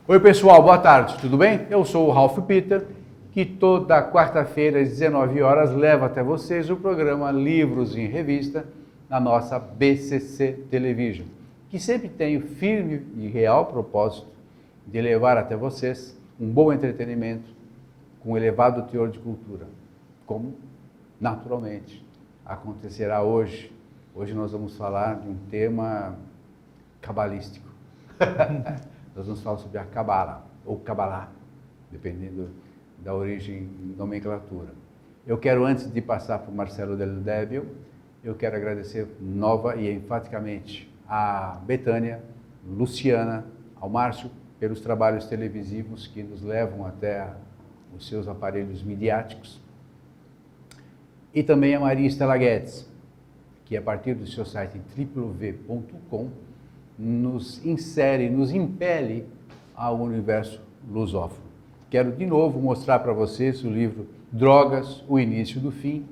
Oi pessoal, boa tarde, tudo bem? Eu sou o Ralph Peter, que toda quarta-feira às 19 horas leva até vocês o programa Livros em Revista na nossa BCC Television, que sempre tem o firme e real propósito de levar até vocês um bom entretenimento com elevado teor de cultura, como naturalmente acontecerá hoje. Hoje nós vamos falar de um tema cabalístico. Nós vamos falar sobre a Cabala, ou Cabalá, dependendo da origem e nomenclatura. Eu quero, antes de passar para o Marcelo Del Débio, eu quero agradecer nova e enfaticamente a Betânia, Luciana, ao Márcio, pelos trabalhos televisivos que nos levam até os seus aparelhos midiáticos. E também a Maria Estela Guedes, que a partir do seu site www.com nos insere, nos impele ao universo lusófono. Quero de novo mostrar para vocês o livro Drogas, o Início do Fim,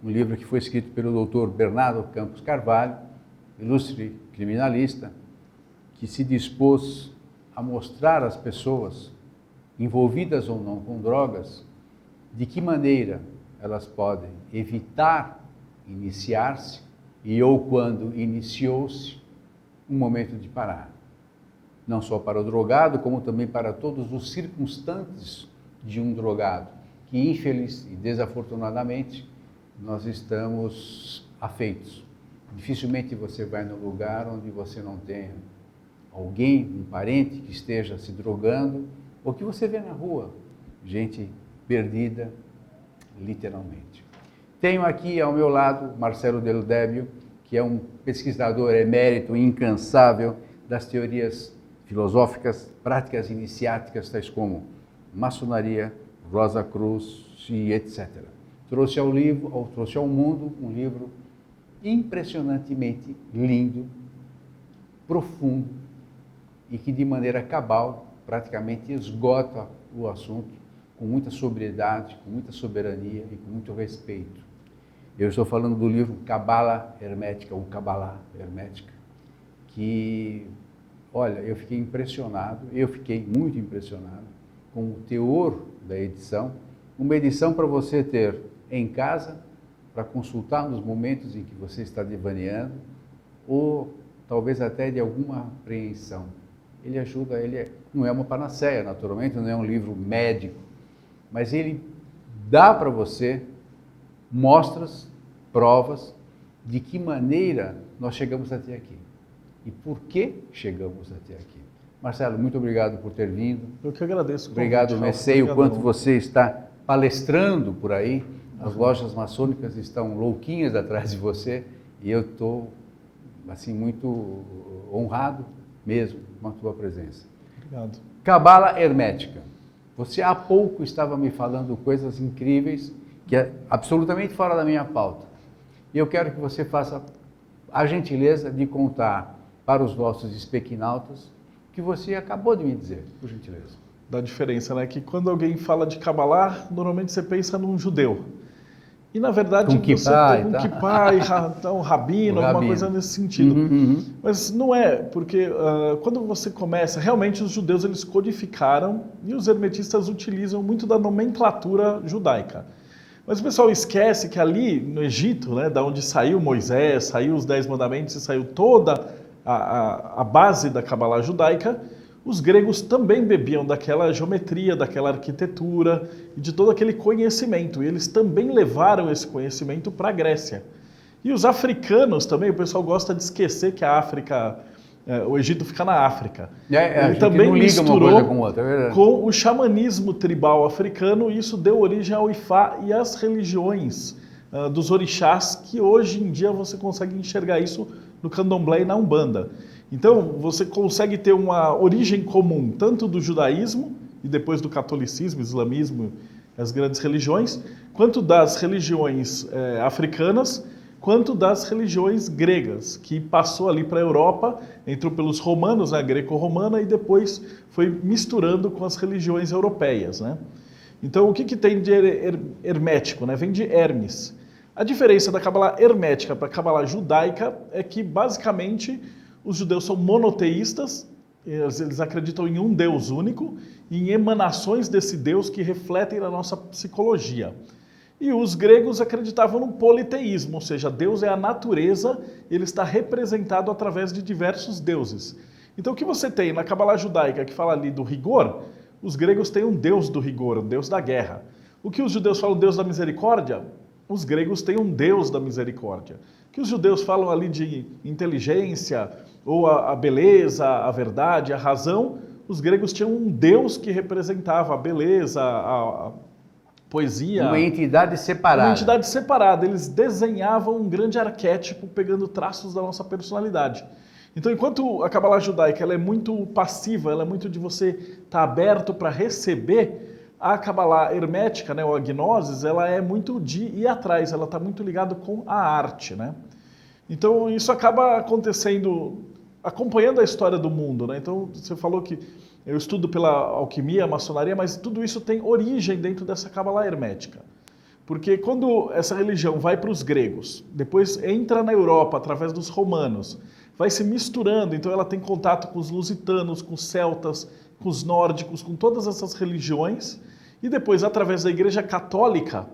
um livro que foi escrito pelo Dr. Bernardo Campos Carvalho, ilustre criminalista, que se dispôs a mostrar às pessoas, envolvidas ou não com drogas, de que maneira elas podem evitar iniciar-se e ou quando iniciou-se, um momento de parar. Não só para o drogado, como também para todos os circunstantes de um drogado, que infeliz e desafortunadamente nós estamos afeitos. Dificilmente você vai num lugar onde você não tenha alguém, um parente que esteja se drogando, ou que você vê na rua, gente perdida, literalmente. Tenho aqui ao meu lado Marcelo Del Débio, que é um pesquisador emérito e incansável das teorias filosóficas, práticas iniciáticas, tais como maçonaria, Rosa Cruz e etc. Trouxe ao mundo um livro impressionantemente lindo, profundo e que de maneira cabal praticamente esgota o assunto com muita sobriedade, com muita soberania e com muito respeito. Eu estou falando do livro Cabala Hermética, ou Cabalá Hermética, que, olha, eu fiquei muito impressionado com o teor da edição, uma edição para você ter em casa, para consultar nos momentos em que você está devaneando, ou talvez até de alguma apreensão. Ele ajuda, não é uma panaceia, naturalmente, não é um livro médico, mas ele dá para você mostras, provas de que maneira nós chegamos até aqui e por que chegamos até aqui. Marcelo, muito obrigado por ter vindo. Eu que agradeço. Obrigado, Messei, o quanto você está palestrando por aí. As lojas maçônicas estão louquinhas atrás de você e eu estou assim, muito honrado mesmo com a tua presença. Obrigado. Cabala Hermética. Você há pouco estava me falando coisas incríveis, que é absolutamente fora da minha pauta. E eu quero que você faça a gentileza de contar para os nossos espequinautas o que você acabou de me dizer, por gentileza. Da diferença, né? Que quando alguém fala de Kabbalah, normalmente você pensa num judeu. E na verdade um kippah, você tem um kippah e um rabino, alguma coisa nesse sentido. Mas não é, porque quando você começa, realmente os judeus eles codificaram e os hermetistas utilizam muito da nomenclatura judaica. Mas o pessoal esquece que ali no Egito, né, da onde saiu Moisés, saiu os 10 mandamentos e saiu toda a base da Kabbalah judaica, os gregos também bebiam daquela geometria, daquela arquitetura e de todo aquele conhecimento. E eles também levaram esse conhecimento para a Grécia. E os africanos também, o pessoal gosta de esquecer que a África, o Egito fica na África. Ele também não liga uma coisa com outra, é verdade. Com o xamanismo tribal africano, e isso deu origem ao Ifá e às religiões dos orixás, que hoje em dia você consegue enxergar isso no candomblé e na Umbanda. Então, você consegue ter uma origem comum, tanto do judaísmo, e depois do catolicismo, islamismo, as grandes religiões, quanto das religiões africanas, quanto das religiões gregas, que passou ali para a Europa, entrou pelos romanos, a greco-romana, e depois foi misturando com as religiões europeias, né? Então, o que tem de hermético, né? Vem de Hermes. A diferença da Kabbalah hermética para a Kabbalah judaica é que, basicamente, os judeus são monoteístas, Eles acreditam em um Deus único e em emanações desse Deus que refletem na nossa psicologia. E os gregos acreditavam no politeísmo, ou seja, Deus é a natureza, ele está representado através de diversos deuses. Então o que você tem na Cabala judaica, que fala ali do rigor, os gregos têm um Deus do rigor, um Deus da guerra. O que os judeus falam Deus da misericórdia, os gregos têm um Deus da misericórdia. O que os judeus falam ali de inteligência, ou a beleza, a verdade, a razão, os gregos tinham um Deus que representava a beleza, a poesia. Uma entidade separada. Uma entidade separada. Eles desenhavam um grande arquétipo pegando traços da nossa personalidade. Então, enquanto a Cabala judaica ela é muito passiva, ela é muito de você estar aberto para receber, a Cabala hermética, né, ou a Gnosis, ela é muito de ir atrás, ela está muito ligada com a arte, né? Então, isso acaba acontecendo, acompanhando a história do mundo, né? Então, você falou que eu estudo pela alquimia, a maçonaria, mas tudo isso tem origem dentro dessa Cabala hermética. Porque quando essa religião vai para os gregos, depois entra na Europa através dos romanos, vai se misturando, então ela tem contato com os lusitanos, com os celtas, com os nórdicos, com todas essas religiões, e depois, através da Igreja Católica,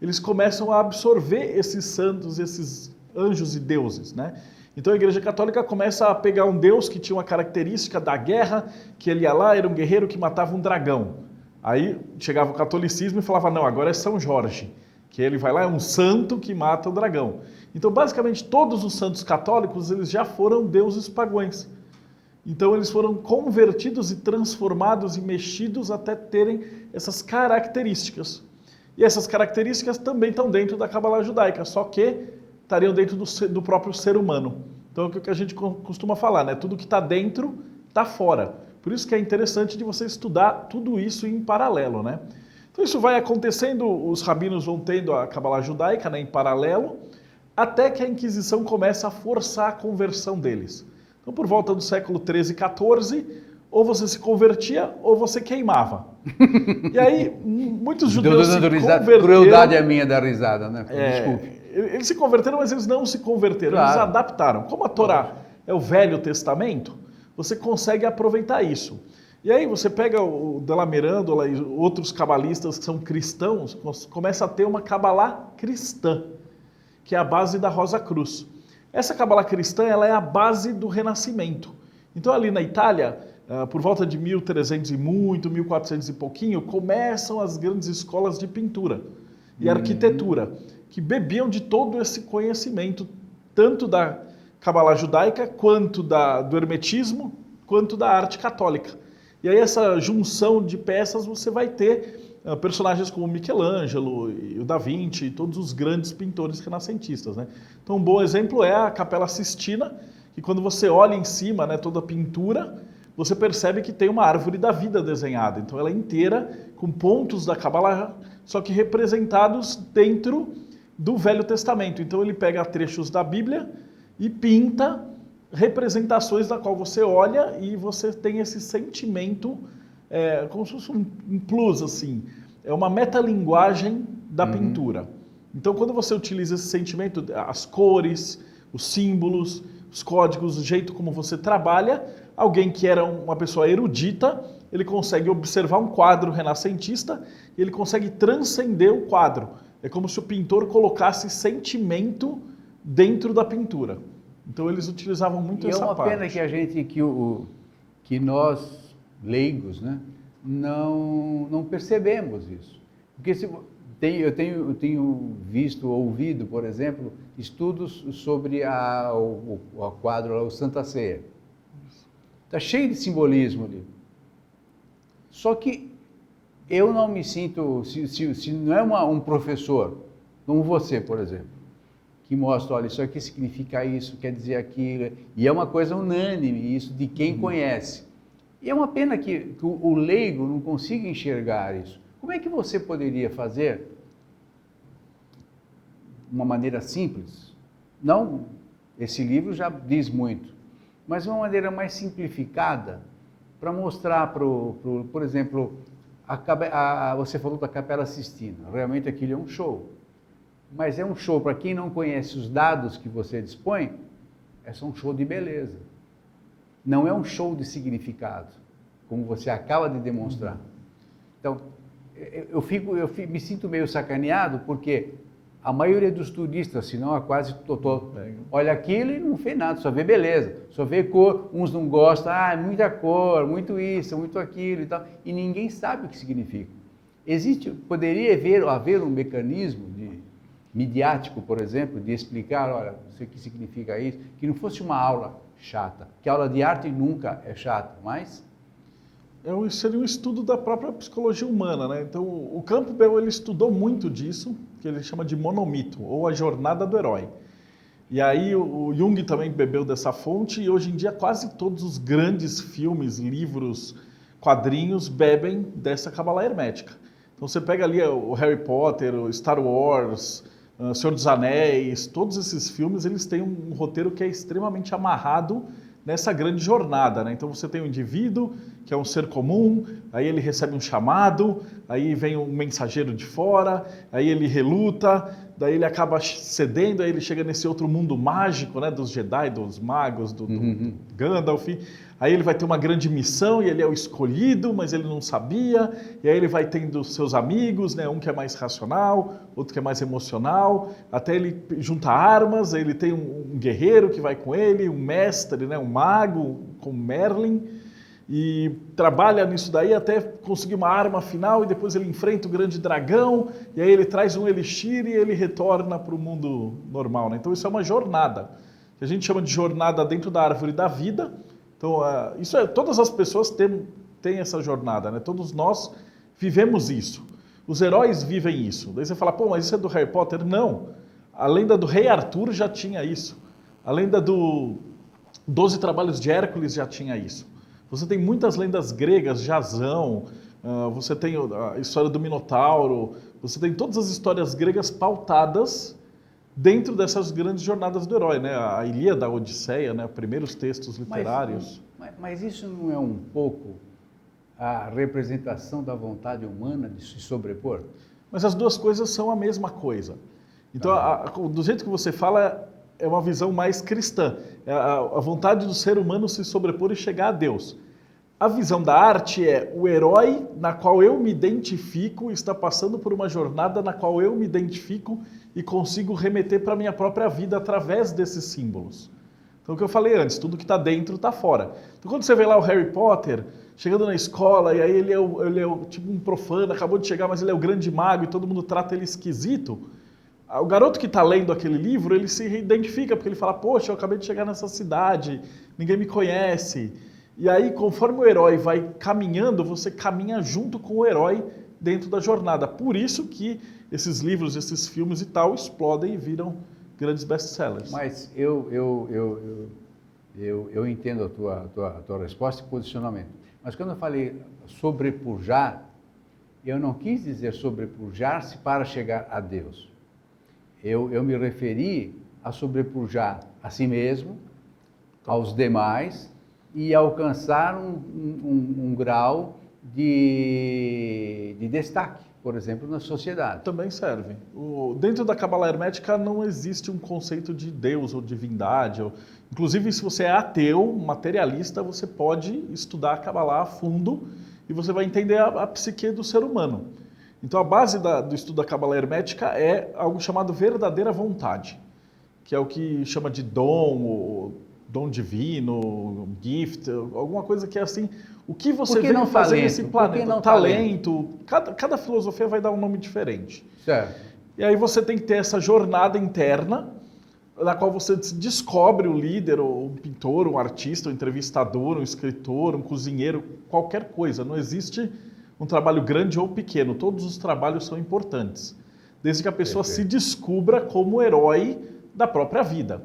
eles começam a absorver esses santos, esses anjos e deuses, né? Então a Igreja Católica começa a pegar um Deus que tinha uma característica da guerra, que ele ia lá, era um guerreiro que matava um dragão. Aí chegava o catolicismo e falava, não, agora é São Jorge, que ele vai lá, é um santo que mata o dragão. Então, basicamente, todos os santos católicos, eles já foram deuses pagãos. Então, eles foram convertidos e transformados e mexidos até terem essas características. E essas características também estão dentro da Cabala judaica, só que estariam dentro do próprio ser humano. Então, é o que a gente costuma falar, né? Tudo que está dentro, está fora. Por isso que é interessante de você estudar tudo isso em paralelo, né? Então, isso vai acontecendo, os rabinos vão tendo a Cabala judaica, né, em paralelo, até que a Inquisição começa a forçar a conversão deles. Então, por volta do século 13 e 14, ou você se convertia ou você queimava. E aí, muitos judeus se converteram... Crueldade é minha da risada, né? Desculpe. Eles se converteram, mas eles não se converteram, claro. Eles adaptaram. Como a Torá é o Velho Testamento, você consegue aproveitar isso. E aí você pega o Della Mirandola e outros cabalistas que são cristãos, começa a ter uma Cabalá cristã, que é a base da Rosa Cruz. Essa Cabalá cristã, ela é a base do Renascimento. Então ali na Itália, por volta de 1300 e muito, 1400 e pouquinho, começam as grandes escolas de pintura e arquitetura, que bebiam de todo esse conhecimento, tanto da Cabalá judaica, quanto do hermetismo, quanto da arte católica. E aí essa junção de peças você vai ter personagens como Michelangelo, e o Da Vinci, e todos os grandes pintores renascentistas, né? Então um bom exemplo é a Capela Sistina, que quando você olha em cima, né, toda a pintura, você percebe que tem uma árvore da vida desenhada. Então ela é inteira, com pontos da Cabala, só que representados dentro do Velho Testamento. Então ele pega trechos da Bíblia e pinta representações da qual você olha e você tem esse sentimento, como se fosse um plus, assim. É uma metalinguagem da pintura. Então quando você utiliza esse sentimento, as cores, os símbolos, os códigos, o jeito como você trabalha, alguém que era uma pessoa erudita, ele consegue observar um quadro renascentista e ele consegue transcender o quadro. É como se o pintor colocasse sentimento dentro da pintura. Então eles utilizavam muito essa parte. É uma pena que a gente, que nós, leigos, né, não percebemos isso. Porque eu tenho visto, ouvido, por exemplo, estudos sobre o quadro, o Santa Ceia. Está cheio de simbolismo ali. Só que eu não me sinto, se não é um professor, como você, por exemplo, que mostra, olha, isso aqui significa isso, quer dizer aquilo, e é uma coisa unânime, isso de quem conhece. E é uma pena que o leigo não consiga enxergar isso. Como é que você poderia fazer uma maneira simples? Não, esse livro já diz muito, mas uma maneira mais simplificada para mostrar, por exemplo, você falou da Capela Sistina, realmente aquilo é um show. Mas é um show, para quem não conhece os dados que você dispõe, é só um show de beleza. não é um show de significado, como você acaba de demonstrar. Então, me sinto meio sacaneado, porque a maioria dos turistas, se não a quase total, olha aquilo e não vê nada, só vê beleza, só vê cor, uns não gostam, muita cor, muito isso, muito aquilo e tal, e ninguém sabe o que significa. Poderia haver um mecanismo midiático, por exemplo, de explicar, olha, isso aqui significa isso, que não fosse uma aula chata, que a aula de arte nunca é chata, mas... Seria um estudo da própria psicologia humana, né? Então, o Campbell, ele estudou muito disso, que ele chama de monomito, ou a jornada do herói. E aí o Jung também bebeu dessa fonte, e hoje em dia quase todos os grandes filmes, livros, quadrinhos bebem dessa cabala hermética. Então você pega ali o Harry Potter, o Star Wars, o Senhor dos Anéis, todos esses filmes, eles têm um roteiro que é extremamente amarrado nessa grande jornada, né? Então você tem um indivíduo, que é um ser comum, aí ele recebe um chamado, aí vem um mensageiro de fora, aí ele reluta, daí ele acaba cedendo, aí ele chega nesse outro mundo mágico, né? Dos Jedi, dos magos, do Gandalf. Aí ele vai ter uma grande missão e ele é o escolhido, mas ele não sabia. E aí ele vai tendo seus amigos, né? Um que é mais racional, outro que é mais emocional. Até ele junta armas, aí ele tem um guerreiro que vai com ele, um mestre, né? Um mago, como Merlin. E trabalha nisso daí até conseguir uma arma final, e depois ele enfrenta o grande dragão, e aí ele traz um elixir e ele retorna para o mundo normal, né? Então isso é uma jornada, que a gente chama de jornada dentro da árvore da vida. Então todas as pessoas têm essa jornada, né? Todos nós vivemos isso. Os heróis vivem isso. Daí você fala, pô, mas isso é do Harry Potter? Não. A lenda do Rei Arthur já tinha isso. A lenda do 12 Trabalhos de Hércules já tinha isso. Você tem muitas lendas gregas, Jasão, você tem a história do Minotauro, você tem todas as histórias gregas pautadas dentro dessas grandes jornadas do herói, né? A Ilíada, a Odisseia, né? Primeiros textos literários. Mas isso não é um pouco a representação da vontade humana de se sobrepor? Mas as duas coisas são a mesma coisa. Então, do jeito que você fala, é uma visão mais cristã. É a vontade do ser humano se sobrepor e chegar a Deus. A visão da arte é o herói na qual eu me identifico está passando por uma jornada na qual eu me identifico e consigo remeter para a minha própria vida através desses símbolos. Então, o que eu falei antes, tudo que está dentro está fora. Então, quando você vê lá o Harry Potter chegando na escola, e aí ele é tipo um profano, acabou de chegar, mas ele é o grande mago e todo mundo trata ele esquisito. O garoto que está lendo aquele livro, ele se identifica, porque ele fala, poxa, eu acabei de chegar nessa cidade, ninguém me conhece. E aí, conforme o herói vai caminhando, você caminha junto com o herói dentro da jornada. Por isso que esses livros, esses filmes e tal, explodem e viram grandes best-sellers. Mas eu entendo a tua resposta e posicionamento. Mas quando eu falei sobrepujar, eu não quis dizer sobrepujar-se para chegar a Deus. Eu me referi a sobrepujar a si mesmo, aos demais, e alcançar um grau de destaque, por exemplo, na sociedade. Também serve. Dentro da cabala hermética não existe um conceito de Deus ou divindade. Inclusive, se você é ateu, materialista, você pode estudar a cabala a fundo e você vai entender a psique do ser humano. Então, a base do estudo da cabala hermética é algo chamado verdadeira vontade, que é o que chama de dom divino, gift, alguma coisa que é assim, o que você veio fazer nesse planeta. Talento. Cada filosofia vai dar um nome diferente. Certo. E aí você tem que ter essa jornada interna, na qual você descobre o líder, ou um pintor, um artista, um entrevistador, um escritor, um cozinheiro, qualquer coisa. Não existe um trabalho grande ou pequeno, todos os trabalhos são importantes, desde que a pessoa se descubra como herói da própria vida.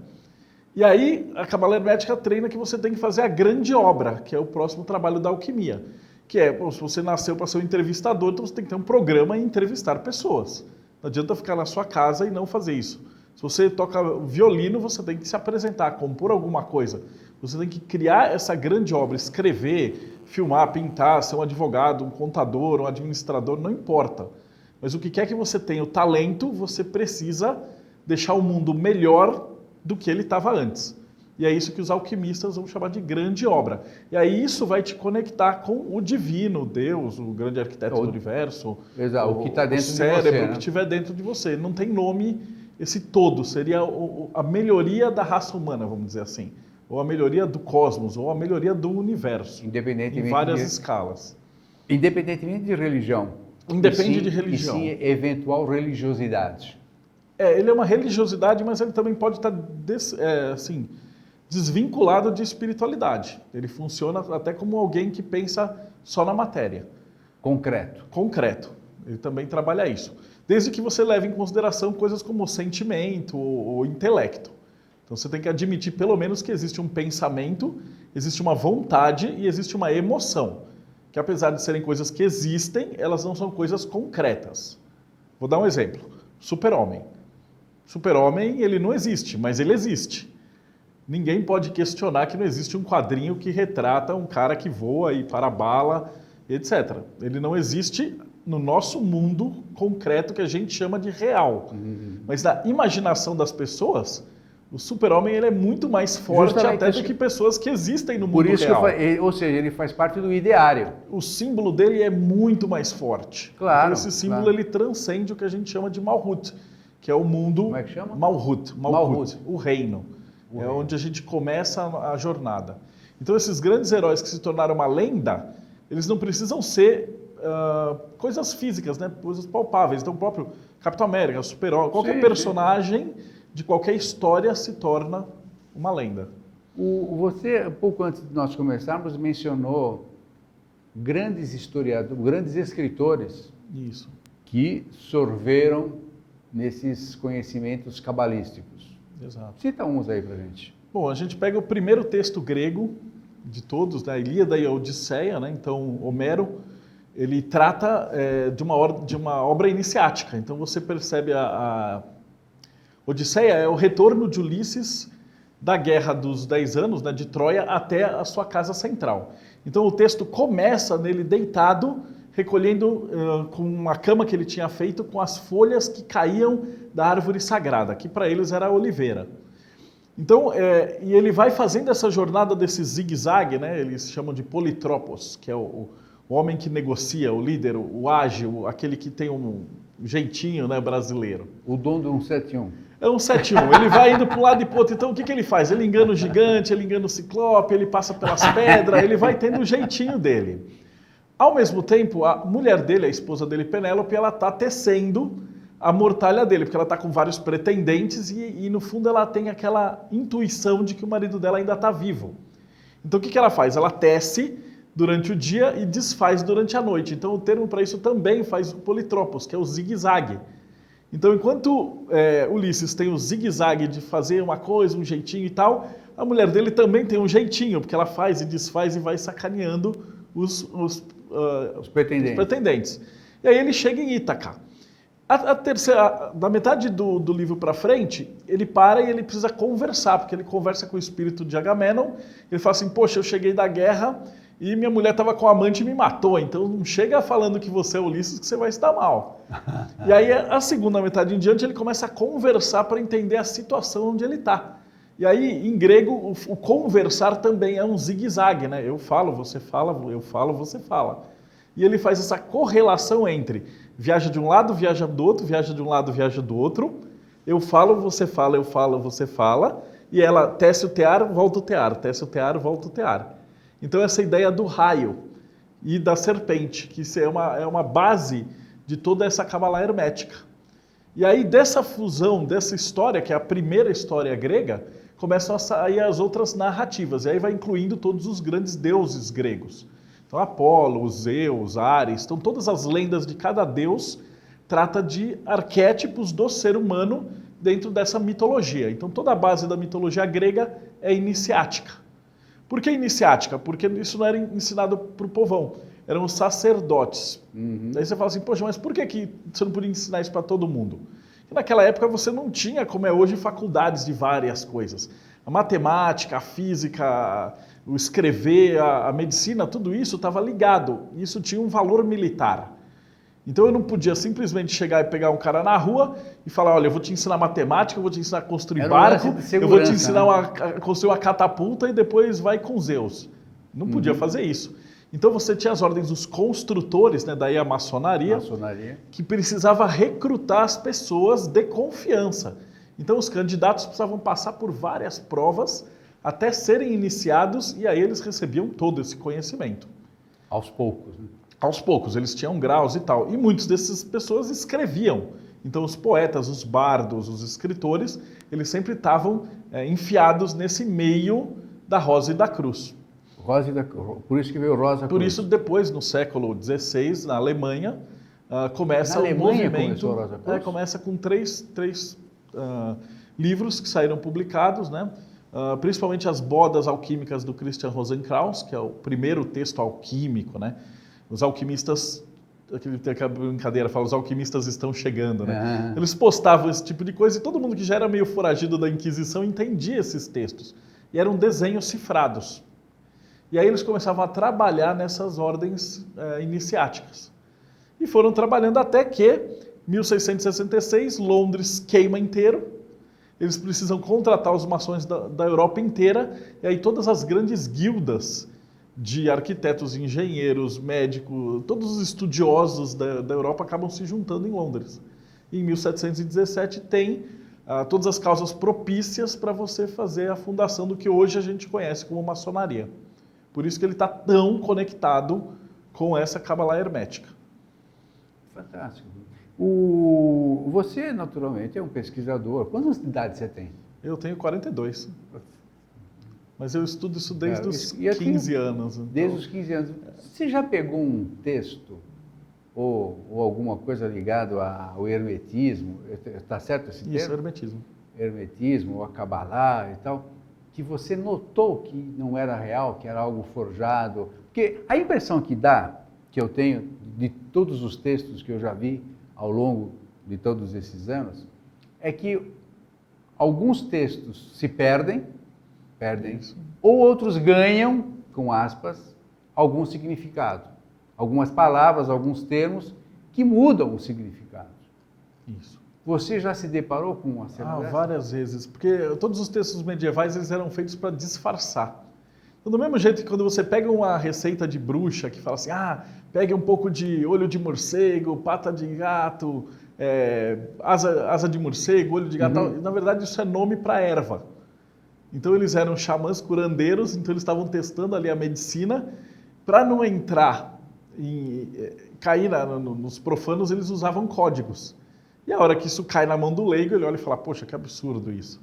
E aí, a cabala hermética treina que você tem que fazer a grande obra, que é o próximo trabalho da alquimia, que é, se você nasceu para ser um entrevistador, então você tem que ter um programa e entrevistar pessoas. Não adianta ficar na sua casa e não fazer isso. Se você toca violino, você tem que se apresentar, compor alguma coisa. Você tem que criar essa grande obra, escrever, filmar, pintar, ser um advogado, um contador, um administrador, não importa. Mas o que quer que você tenha o talento, você precisa deixar o mundo melhor do que ele estava antes. E é isso que os alquimistas vão chamar de grande obra. E aí isso vai te conectar com o divino, Deus, o grande arquiteto do universo, exato, o que está dentro cérebro, de você, né? o que estiver dentro de você. Não tem nome, esse todo seria a melhoria da raça humana, vamos dizer assim. Ou a melhoria do cosmos, ou a melhoria do universo. Independentemente em várias escalas. Independentemente de religião. Independe de religião. E sim eventual religiosidade. Ele é uma religiosidade, mas ele também pode estar desvinculado de espiritualidade. Ele funciona até como alguém que pensa só na matéria. Concreto. Ele também trabalha isso. Desde que você leve em consideração coisas como sentimento ou intelecto. Então você tem que admitir pelo menos que existe um pensamento, existe uma vontade e existe uma emoção. Que apesar de serem coisas que existem, elas não são coisas concretas. Vou dar um exemplo. Super-Homem. Super-Homem, ele não existe, mas ele existe. Ninguém pode questionar que não existe um quadrinho que retrata um cara que voa e para bala, etc. Ele não existe no nosso mundo concreto que a gente chama de real. Mas na imaginação das pessoas, o Super-Homem ele é muito mais forte até do que pessoas que existem no mundo real. Por isso, ou seja, ele faz parte do ideário. O símbolo dele é muito mais forte. Claro. Então, esse símbolo ele transcende o que a gente chama de Malhut, que é o mundo... Como é que chama? Malhut, o reino. Onde a gente começa a jornada. Então esses grandes heróis que se tornaram uma lenda, eles não precisam ser coisas físicas, né? Coisas palpáveis. Então o próprio Capitão América, o Super-Homem, qualquer personagem de qualquer história se torna uma lenda. Você, pouco antes de nós começarmos, mencionou grandes historiadores, grandes escritores que sorveram nesses conhecimentos cabalísticos. Exato. Cita uns aí pra gente. Bom, a gente pega o primeiro texto grego de todos, da Ilíada e a Odisseia, né? Então, Homero, ele trata de uma obra iniciática. Então, você percebe a Odisseia é o retorno de Ulisses da Guerra dos 10 Anos, né, de Troia, até a sua casa central. Então, o texto começa nele deitado, recolhendo com uma cama que ele tinha feito com as folhas que caíam da árvore sagrada, que para eles era a oliveira. Então, e ele vai fazendo essa jornada desse zigue-zague, né? Eles chamam de politropos, que é o homem que negocia, o líder, o ágil, aquele que tem um jeitinho, né, brasileiro. O dom do 171. É um 171. Ele vai indo para um lado e para o outro. Então, o que ele faz? Ele engana o gigante, ele engana o ciclope, ele passa pelas pedras, ele vai tendo o jeitinho dele. Ao mesmo tempo, a mulher dele, a esposa dele, Penélope, ela está tecendo a mortalha dele, porque ela está com vários pretendentes e, no fundo, ela tem aquela intuição de que o marido dela ainda está vivo. Então, o que ela faz? Ela tece durante o dia e desfaz durante a noite. Então, o termo para isso também faz o politropos, que é o zigue-zague. Então, enquanto Ulisses tem o zigue-zague de fazer uma coisa, um jeitinho e tal, a mulher dele também tem um jeitinho, porque ela faz e desfaz e vai sacaneando os pretendentes. E aí ele chega em Ítaca. Da metade do livro para frente, ele para e ele precisa conversar, porque ele conversa com o espírito de Agamenon. Ele fala assim, poxa, eu cheguei da guerra e minha mulher estava com a amante e me matou, então não chega falando que você é Ulisses que você vai estar mal. E aí a segunda metade em diante ele começa a conversar para entender a situação onde ele está. E aí, em grego, o conversar também é um zigue-zague, né? Eu falo, você fala, eu falo, você fala. E ele faz essa correlação entre viaja de um lado, viaja do outro, viaja de um lado, viaja do outro. Eu falo, você fala, eu falo, você fala. E ela tece o tear, volta o tear, tece o tear, volta o tear. Então essa ideia do raio e da serpente, que isso é uma base de toda essa Cábala hermética. E aí dessa fusão, dessa história, que é a primeira história grega, começam a sair as outras narrativas. E aí vai incluindo todos os grandes deuses gregos. Então Apolo, Zeus, Ares, então todas as lendas de cada deus trata de arquétipos do ser humano dentro dessa mitologia. Então toda a base da mitologia grega é iniciática. Por que iniciática? Porque isso não era ensinado para o povão, eram os sacerdotes. Daí você fala assim, poxa, mas por que você não podia ensinar isso para todo mundo? Porque naquela época você não tinha, como é hoje, faculdades de várias coisas. A matemática, a física, o escrever, a medicina, tudo isso estava ligado. Isso tinha um valor militar. Então eu não podia simplesmente chegar e pegar um cara na rua e falar, olha, eu vou te ensinar matemática, eu vou te ensinar a construir barco, eu vou te ensinar a construir uma catapulta e depois vai com Zeus. Não podia fazer isso. Então você tinha as ordens dos construtores, né, daí a maçonaria, que precisava recrutar as pessoas de confiança. Então os candidatos precisavam passar por várias provas até serem iniciados e aí eles recebiam todo esse conhecimento. Aos poucos, né? Aos poucos, eles tinham graus e tal. E muitas dessas pessoas escreviam. Então os poetas, os bardos, os escritores, eles sempre estavam enfiados nesse meio da rosa e da cruz. Por isso que veio Rosa Cruz. Por isso, depois, no século XVI, na Alemanha, começa um movimento. Começa com três livros que saíram publicados, né? Principalmente as Bodas Alquímicas do Christian Rosenkraus, que é o primeiro texto alquímico, né? Os alquimistas, aquela brincadeira, fala, os alquimistas estão chegando, né? Eles postavam esse tipo de coisa e todo mundo que já era meio foragido da Inquisição entendia esses textos. E eram desenhos cifrados. E aí eles começavam a trabalhar nessas ordens iniciáticas. E foram trabalhando até que, 1666, Londres queima inteiro. Eles precisam contratar os maçons da Europa inteira. E aí todas as grandes guildas de arquitetos, engenheiros, médicos, todos os estudiosos da Europa acabam se juntando em Londres. E em 1717 tem todas as causas propícias para você fazer a fundação do que hoje a gente conhece como maçonaria. Por isso que ele está tão conectado com essa Kabbalah hermética. Fantástico. Você, naturalmente, é um pesquisador. Quantas idades você tem? Eu tenho 42. Mas eu estudo isso desde os 15 anos. Então... Desde os 15 anos. Você já pegou um texto ou alguma coisa ligada ao hermetismo? Está certo esse termo? Isso, hermetismo. Hermetismo, ou a Kabbalah e tal, que você notou que não era real, que era algo forjado. Porque a impressão que eu tenho de todos os textos que eu já vi ao longo de todos esses anos, é que alguns textos se perdem, ou outros ganham, com aspas, algum significado. Algumas palavras, alguns termos que mudam o significado. Isso. Você já se deparou com uma cena dessa? Várias vezes, porque todos os textos medievais eles eram feitos para disfarçar. Então, do mesmo jeito que quando você pega uma receita de bruxa que fala assim, pegue um pouco de olho de morcego, pata de gato, asa de morcego, olho de gato, na verdade isso é nome para erva. Então eles eram xamãs curandeiros, então eles estavam testando ali a medicina, para não entrar cair nos profanos, eles usavam códigos. E a hora que isso cai na mão do leigo, ele olha e fala, poxa, que absurdo isso.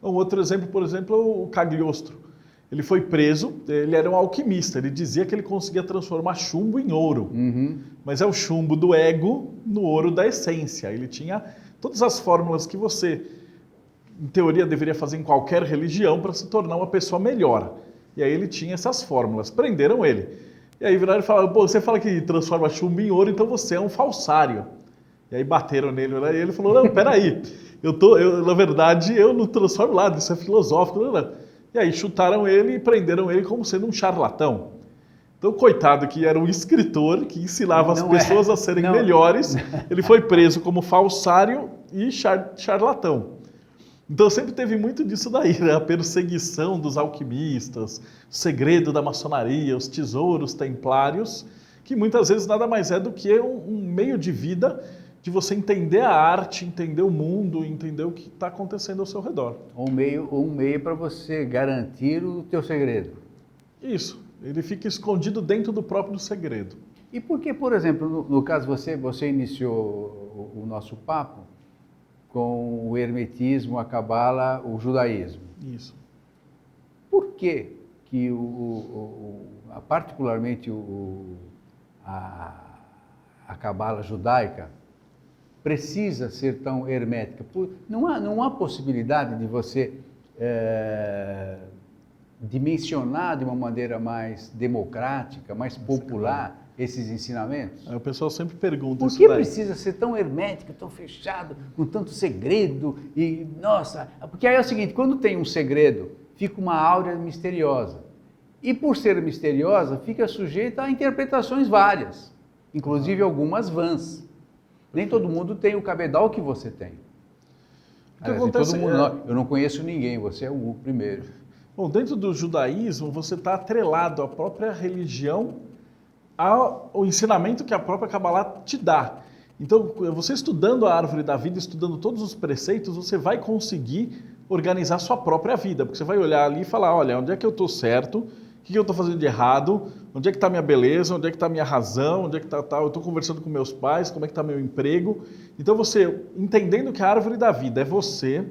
Um outro exemplo, por exemplo, é o Cagliostro. Ele foi preso, ele era um alquimista, ele dizia que ele conseguia transformar chumbo em ouro. Mas é o chumbo do ego no ouro da essência. Ele tinha todas as fórmulas que você, em teoria, deveria fazer em qualquer religião para se tornar uma pessoa melhor. E aí ele tinha essas fórmulas, prenderam ele. E aí viraram e falaram, você fala que transforma chumbo em ouro, então você é um falsário. E aí bateram nele, né? E ele falou, não, peraí, na verdade eu não transformo nada, isso é filosófico. Não. E aí chutaram ele e prenderam ele como sendo um charlatão. Então, coitado, que era um escritor que ensinava as pessoas a serem melhores, ele foi preso como falsário e charlatão. Então sempre teve muito disso daí, né? A perseguição dos alquimistas, o segredo da maçonaria, os tesouros templários, que muitas vezes nada mais é do que um meio de vida de você entender a arte, entender o mundo, entender o que está acontecendo ao seu redor. Um meio para você garantir o teu segredo. Isso, ele fica escondido dentro do próprio segredo. E por que, por exemplo, no caso você iniciou o nosso papo com o hermetismo, a Cabala, o judaísmo? Isso. Por que particularmente a Cabala judaica precisa ser tão hermética? Não há possibilidade de você dimensionar de uma maneira mais democrática, mais popular esses ensinamentos? O pessoal sempre pergunta por que precisa ser tão hermético, tão fechado, com tanto segredo? E, nossa, porque aí é o seguinte, quando tem um segredo, fica uma áurea misteriosa. E por ser misteriosa, fica sujeita a interpretações várias. inclusive algumas vans. Nem todo mundo tem o cabedal que você tem. Eu não conheço ninguém, você é o primeiro. Bom, dentro do judaísmo, você está atrelado à própria religião, ao ensinamento que a própria Kabbalah te dá. Então, você estudando a árvore da vida, estudando todos os preceitos, você vai conseguir organizar sua própria vida. Porque você vai olhar ali e falar, olha, onde é que eu estou certo, o que eu estou fazendo de errado, onde é que está a minha beleza, onde é que está a minha razão, onde é que está eu estou conversando com meus pais, como é que está meu emprego. Então, você, entendendo que a árvore da vida é você,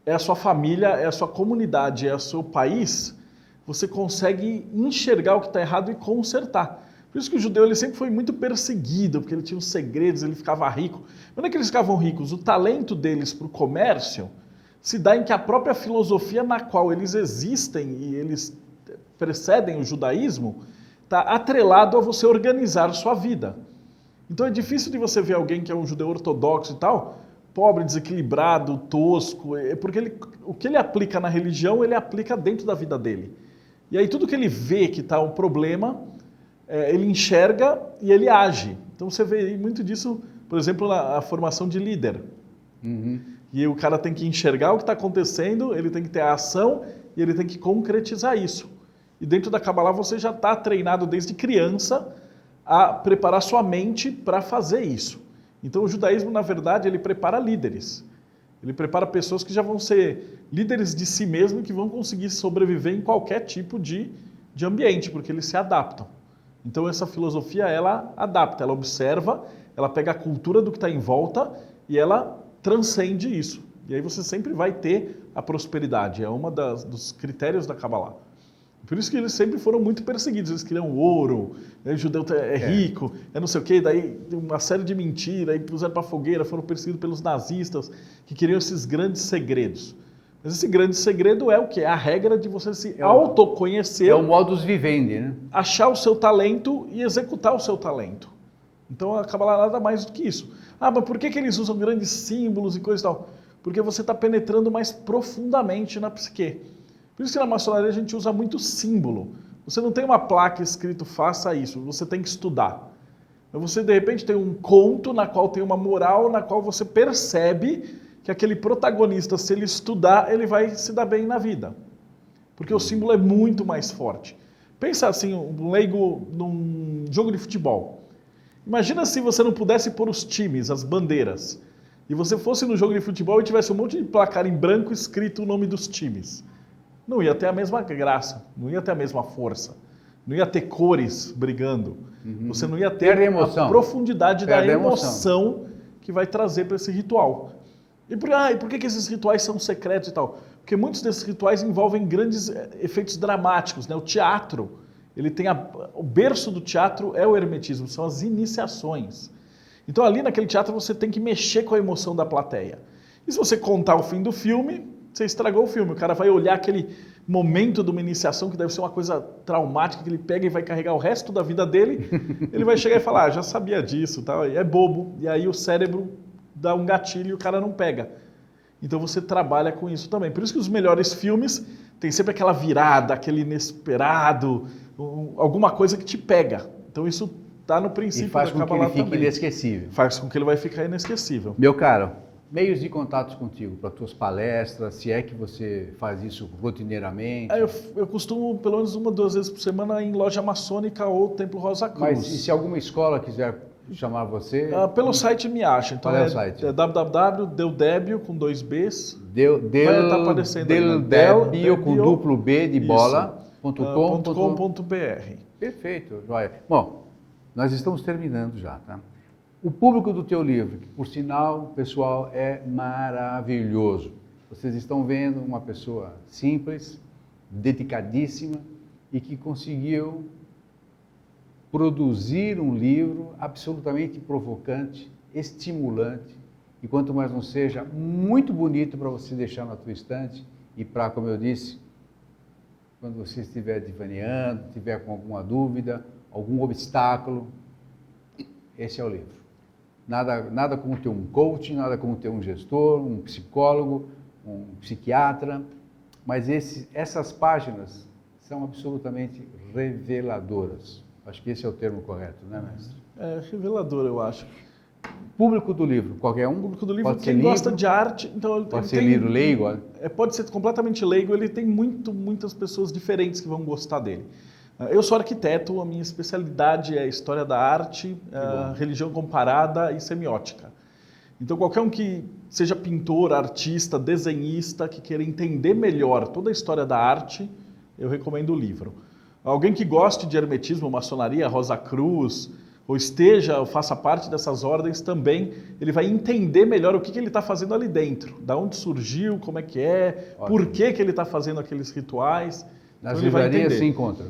é a sua família, é a sua comunidade, é o seu país, você consegue enxergar o que está errado e consertar. Por isso que o judeu ele sempre foi muito perseguido, porque ele tinha os segredos, ele ficava rico. Mas não é que eles ficavam ricos, o talento deles para o comércio se dá em que a própria filosofia na qual eles existem e eles precedem o judaísmo está atrelado a você organizar sua vida. Então é difícil de você ver alguém que é um judeu ortodoxo e tal, pobre, desequilibrado, tosco, porque o que ele aplica na religião, ele aplica dentro da vida dele. E aí tudo que ele vê que está um problema, ele enxerga e ele age. Então você vê muito disso, por exemplo, na formação de líder. Uhum. E o cara tem que enxergar o que está acontecendo, ele tem que ter a ação e ele tem que concretizar isso. E dentro da Kabbalah você já está treinado desde criança a preparar sua mente para fazer isso. Então o judaísmo, na verdade, ele prepara líderes. Ele prepara pessoas que já vão ser líderes de si mesmo e que vão conseguir sobreviver em qualquer tipo de ambiente, porque eles se adaptam. Então essa filosofia, ela adapta, ela observa, ela pega a cultura do que está em volta e ela transcende isso. E aí você sempre vai ter a prosperidade. É um dos critérios da Kabbalah. Por isso que eles sempre foram muito perseguidos. Eles queriam ouro, o judeu é rico, é não sei o quê. Daí uma série de mentiras, aí puseram para fogueira, foram perseguidos pelos nazistas, que queriam esses grandes segredos. Mas esse grande segredo é o quê? É a regra de você se autoconhecer. É o modus vivendi, né? Achar o seu talento e executar o seu talento. Então a Kabbalah nada mais do que isso. Ah, mas por que eles usam grandes símbolos e coisa e tal? Porque você está penetrando mais profundamente na psique. Por isso que na maçonaria a gente usa muito símbolo. Você não tem uma placa escrito faça isso, você tem que estudar. Você de repente tem um conto na qual tem uma moral, na qual você percebe que aquele protagonista, se ele estudar, ele vai se dar bem na vida. Porque o símbolo é muito mais forte. Pensa assim, um leigo num jogo de futebol. Imagina se você não pudesse pôr os times, as bandeiras, e você fosse no jogo de futebol e tivesse um monte de placar em branco escrito o nome dos times. Não ia ter a mesma graça, não ia ter a mesma força, não ia ter cores brigando, você não ia ter a profundidade da emoção que vai trazer para esse ritual. E por que esses rituais são secretos e tal? Porque muitos desses rituais envolvem grandes efeitos dramáticos, né? O teatro, ele tem o berço do teatro é o hermetismo, são as iniciações. Então ali naquele teatro você tem que mexer com a emoção da plateia. E se você contar o fim do filme, você estragou o filme. O cara vai olhar aquele momento de uma iniciação que deve ser uma coisa traumática, que ele pega e vai carregar o resto da vida dele, ele vai chegar e falar, já sabia disso, tá? É bobo. E aí o cérebro dá um gatilho e o cara não pega. Então você trabalha com isso também. Por isso que os melhores filmes tem sempre aquela virada, aquele inesperado, alguma coisa que te pega. Então isso está no princípio da Kabbalah também. E faz com que ele fique inesquecível. Faz com que ele vai ficar inesquecível. Meu caro, meios de contato contigo, para tuas palestras, se é que você faz isso rotineiramente. Eu costumo, pelo menos 1 ou 2 vezes por semana, ir em loja maçônica ou Templo Rosa Cruz. Mas e se alguma escola quiser chamar você? Pelo site me acha. Então qual é o site? É www.deldebio, com 2 Bs. Vai estar aparecendo Deldebio, com duplo B de bola.com.br. Perfeito, joia. Bom, nós estamos terminando já, tá? O público do teu livro, que por sinal, pessoal, é maravilhoso. Vocês estão vendo uma pessoa simples, dedicadíssima e que conseguiu produzir um livro absolutamente provocante, estimulante e quanto mais não seja, muito bonito para você deixar na tua estante e para, como eu disse, quando você estiver divaneando, estiver com alguma dúvida, algum obstáculo, esse é o livro. Nada como ter um coach, nada como ter um gestor, um psicólogo, um psiquiatra, mas essas páginas são absolutamente reveladoras. Acho que esse é o termo correto, né, mestre? É revelador, eu acho. Público do livro, qualquer um? Público do livro, pode quem ser gosta livro, de arte... Então, pode ser livro leigo? Pode ser completamente leigo, ele tem muitas pessoas diferentes que vão gostar dele. Eu sou arquiteto, a minha especialidade é história da arte, religião comparada e semiótica. Então, qualquer um que seja pintor, artista, desenhista, que queira entender melhor toda a história da arte, eu recomendo o livro. Alguém que goste de hermetismo, maçonaria, Rosa Cruz, ou faça parte dessas ordens também, ele vai entender melhor o que ele está fazendo ali dentro, da onde surgiu, como é que é, ótimo, por que ele está fazendo aqueles rituais. Nas livrarias se encontra?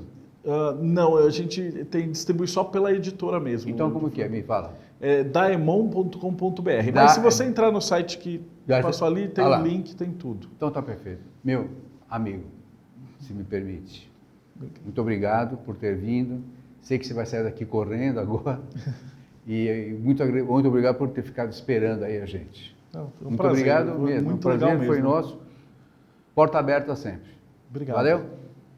Não, a gente distribui só pela editora mesmo. Então como que é? Me fala. É daemon.com.br. Mas se você entrar no site que passou ali, tem o link, tem tudo. Então tá perfeito. Meu amigo, se me permite, muito obrigado por ter vindo. Sei que você vai sair daqui correndo agora. E muito obrigado por ter ficado esperando aí a gente. Não, foi muito obrigado mesmo. Muito o prazer foi nosso. Porta aberta sempre. Obrigado. Valeu?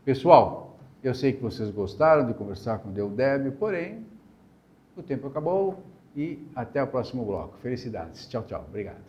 Pessoal, eu sei que vocês gostaram de conversar com o Deodébio, porém, o tempo acabou e até o próximo bloco. Felicidades. Tchau, tchau. Obrigado.